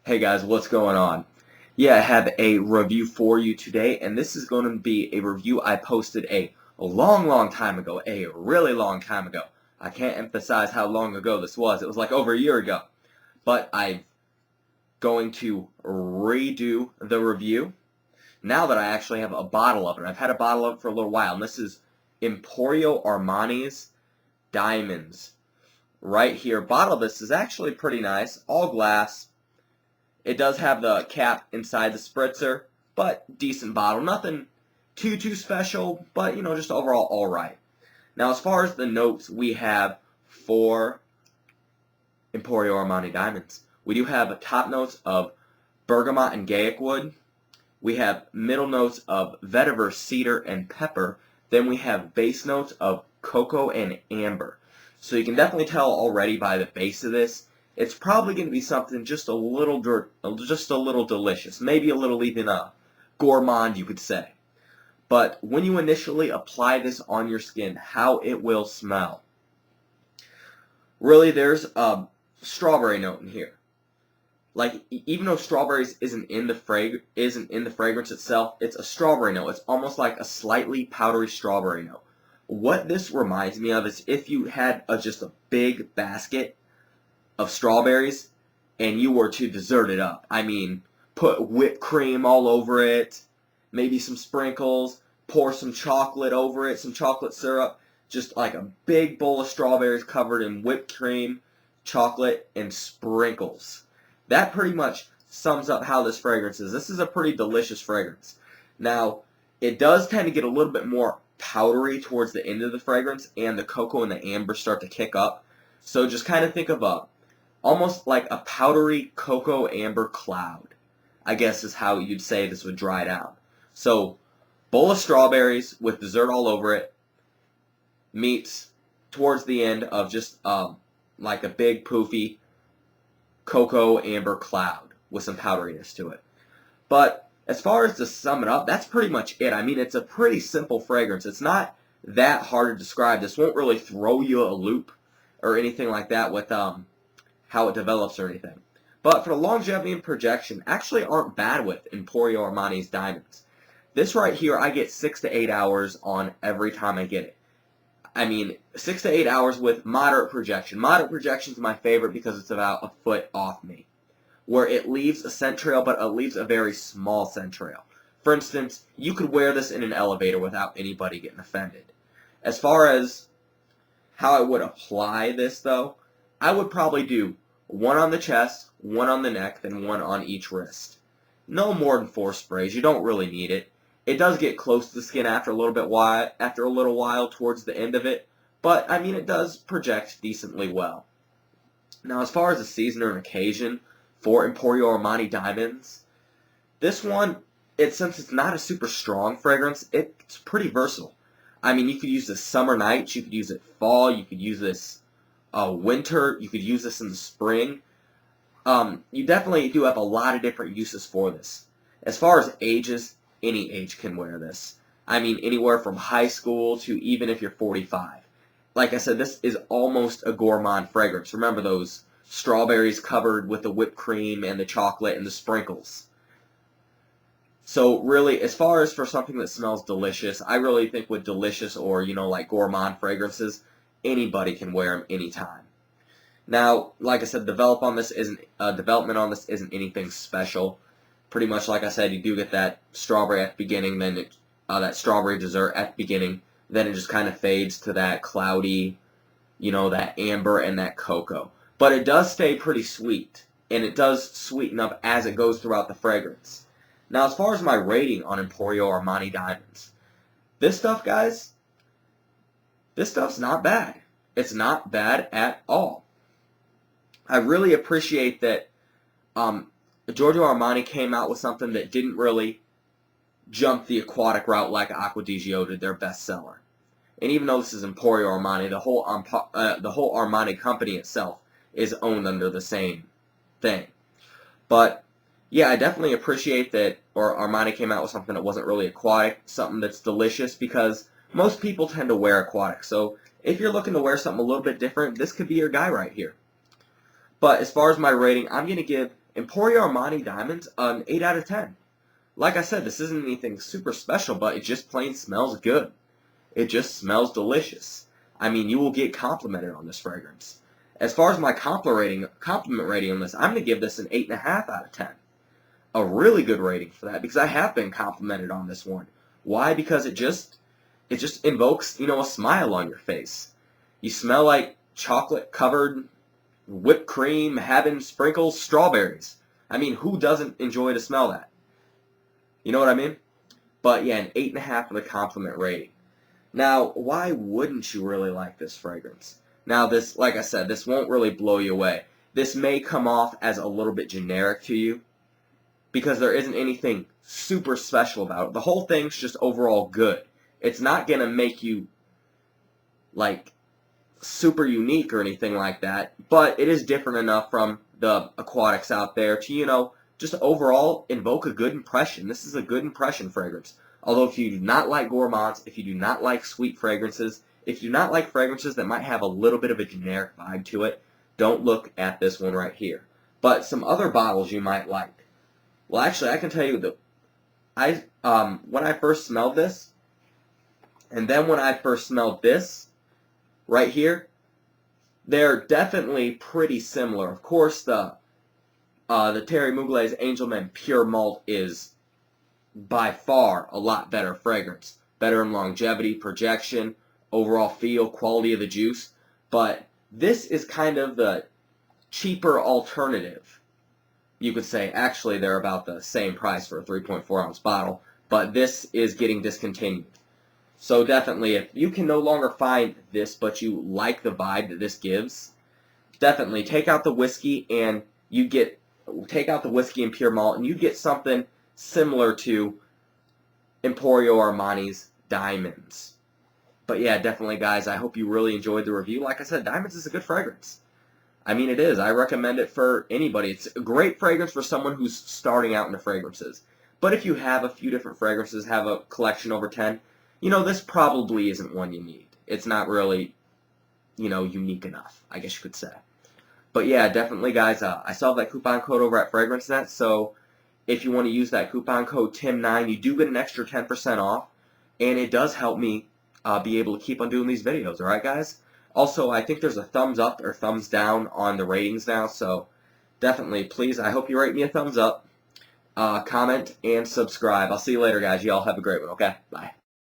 Hey guys, what's going on? Yeah, I have a review for you today, and this is going to be a review I posted a long time ago, a really long time ago. I can't emphasize how long ago this was. It was like over a year ago. But I'm going to redo the review now that I actually have a bottle of it. I've had a bottle of it for a little while, and this is Emporio Armani's Diamonds. Right here, bottle of this is actually pretty nice, all glass. It does have the cap inside the spritzer, but decent bottle. Nothing too special, but just overall alright. Now, as far as the notes we have for Emporio Armani Diamonds, we do have top notes of bergamot and gaelic wood. We have middle notes of vetiver, cedar, and pepper. Then we have base notes of cocoa and amber. So you can definitely tell already by the base of this, it's probably going to be something just a little delicious, maybe a little even gourmand, you could say. But when you initially apply this on your skin, how it will smell. Really, there's a strawberry note in here. Like, even though strawberries isn't in the fragrance itself, it's a strawberry note. It's almost like a slightly powdery strawberry note. What this reminds me of is if you had just a big basket of strawberries and you were to dessert it up. I mean, put whipped cream all over it, maybe some sprinkles, pour some chocolate over it, some chocolate syrup, just like a big bowl of strawberries covered in whipped cream, chocolate, and sprinkles. That pretty much sums up how this fragrance is. This is a pretty delicious fragrance. Now, it does tend to get a little bit more powdery towards the end of the fragrance, and the cocoa and the amber start to kick up. So just kind of think of almost like a powdery cocoa amber cloud, I guess is how you'd say this would dry down. So, bowl of strawberries with dessert all over it meets towards the end of just like a big poofy cocoa amber cloud with some powderiness to it. But as far as to sum it up, that's pretty much it. I mean, it's a pretty simple fragrance. It's not that hard to describe. This won't really throw you a loop or anything like that with how it develops or anything. But for the longevity and projection, actually aren't bad with Emporio Armani's Diamonds. This right here, I get 6 to 8 hours on every time I get it. I mean, 6 to 8 hours with moderate projection. Moderate projection is my favorite because it's about a foot off me, where it leaves a scent trail, but it leaves a very small scent trail. For instance, you could wear this in an elevator without anybody getting offended. As far as how I would apply this, though, I would probably do one on the chest, one on the neck, then one on each wrist. No more than 4 sprays. You don't really need it. It does get close to the skin after a little while towards the end of it, but I mean it does project decently well. Now, as far as the season or an occasion for Emporio Armani Diamonds, this one, since it's not a super strong fragrance, it's pretty versatile. I mean, you could use this summer nights, you could use it fall, you could use this winter, you could use this in the spring. You definitely do have a lot of different uses for this. As far as ages, any age can wear this. I mean, anywhere from high school to even if you're 45. Like I said, this is almost a gourmand fragrance. Remember those strawberries covered with the whipped cream and the chocolate and the sprinkles. So really, as far as for something that smells delicious, I really think with delicious or, like gourmand fragrances, anybody can wear them anytime. Now, like I said, development on this isn't anything special. Pretty much, like I said, you do get that strawberry at the beginning, then that strawberry dessert at the beginning, then it just kind of fades to that cloudy, that amber and that cocoa. But it does stay pretty sweet, and it does sweeten up as it goes throughout the fragrance. Now, as far as my rating on Emporio Armani Diamonds, this stuff, guys, this stuff's not bad. It's not bad at all. I really appreciate that Giorgio Armani came out with something that didn't really jump the aquatic route like Acqua di Gio did, their bestseller. And even though this is Emporio Armani, the whole Armani company itself is owned under the same thing. But yeah, I definitely appreciate that Armani came out with something that wasn't really aquatic, something that's delicious, because most people tend to wear aquatic. So if you're looking to wear something a little bit different, this could be your guy right here. But as far as my rating, I'm going to give Emporio Armani Diamonds, an 8 out of 10. Like I said, this isn't anything super special, but it just plain smells good. It just smells delicious. I mean, you will get complimented on this fragrance. As far as my compliment rating on this, I'm going to give this an 8.5 out of 10. A really good rating for that, because I have been complimented on this one. Why? Because it just invokes, a smile on your face. You smell like chocolate-covered whipped cream having sprinkles strawberries. I mean, who doesn't enjoy to smell that? You know what I mean? But yeah, an 8.5 for the compliment rating. Now, why wouldn't you really like this fragrance? Now, this, like I said, this won't really blow you away. This may come off as a little bit generic to you, because there isn't anything super special about it. The whole thing's just overall good. It's not going to make you, like, super unique or anything like that, but it is different enough from the aquatics out there to, just overall invoke a good impression. This is a good impression fragrance. Although if you do not like gourmands, if you do not like sweet fragrances, if you do not like fragrances that might have a little bit of a generic vibe to it, don't look at this one right here. But some other bottles you might like. Well, actually, I can tell you that when I first smelled this, and then when I first smelled this right here, they're definitely pretty similar. Of course, the Terry Mugler's Angelman Pure Malt is by far a lot better fragrance. Better in longevity, projection, overall feel, quality of the juice. But this is kind of the cheaper alternative. You could say, actually, they're about the same price for a 3.4 ounce bottle, but this is getting discontinued. So definitely, if you can no longer find this, but you like the vibe that this gives, definitely take out the whiskey and take out the whiskey and pure malt, and you get something similar to Emporio Armani's Diamonds. But yeah, definitely, guys, I hope you really enjoyed the review. Like I said, Diamonds is a good fragrance. I mean, it is. I recommend it for anybody. It's a great fragrance for someone who's starting out into fragrances. But if you have a few different fragrances, have a collection over 10, this probably isn't one you need. It's not really, unique enough, I guess you could say. But yeah, definitely, guys, I still have that coupon code over at FragranceNet, so if you want to use that coupon code TIM9, you do get an extra 10% off, and it does help me be able to keep on doing these videos, alright, guys? Also, I think there's a thumbs up or thumbs down on the ratings now, so definitely, please, I hope you rate me a thumbs up, comment, and subscribe. I'll see you later, guys. You all have a great one, okay? Bye.